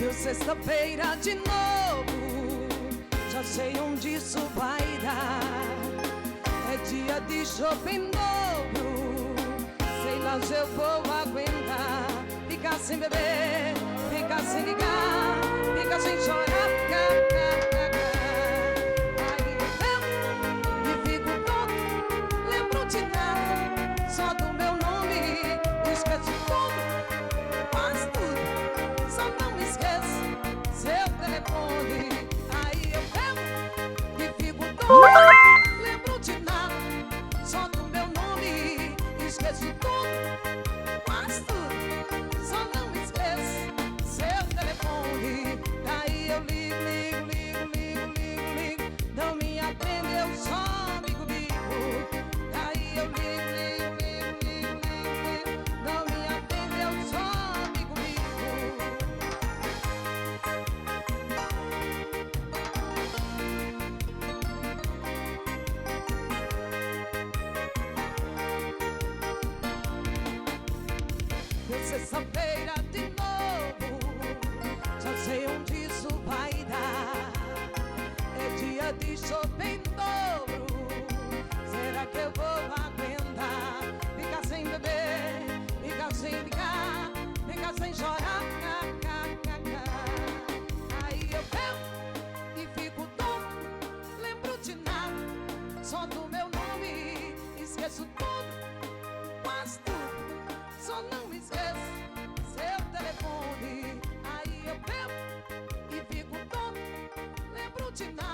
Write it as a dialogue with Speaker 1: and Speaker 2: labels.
Speaker 1: Deu sexta-feira de novo, já sei onde isso vai dar. É dia de shopping em dobro, sei lá se eu vou aguentar. Ficar sem beber, ficar sem ligar, ficar sem chorar. Aí eu e fico tonto, lembro de nada, só do meu nome, esqueço tudo, quase tudo, só não me esqueço seu telefone. Aí eu bebo e fico tonto, lembro de nada, só do meu nome, esqueço tudo, quase tudo, só não me esqueço seu telefone. Aí eu ligo, não me atende, eu só ligo. Aí eu ligo, não me atende, eu só ligo. Deu sexta-feira de novo, já sei onde isso vai dar. É dia de shopping em dobro, será que eu vou aguentar? Ficar sem beber, ficar sem ligar, ficar sem chorar. Aí eu bebo e fico tonto, lembro de nada, só do meu nome, esqueço tudo, quase tudo, só não me esqueço seu telefone. Aí eu bebo e fico tonto, lembro de nada.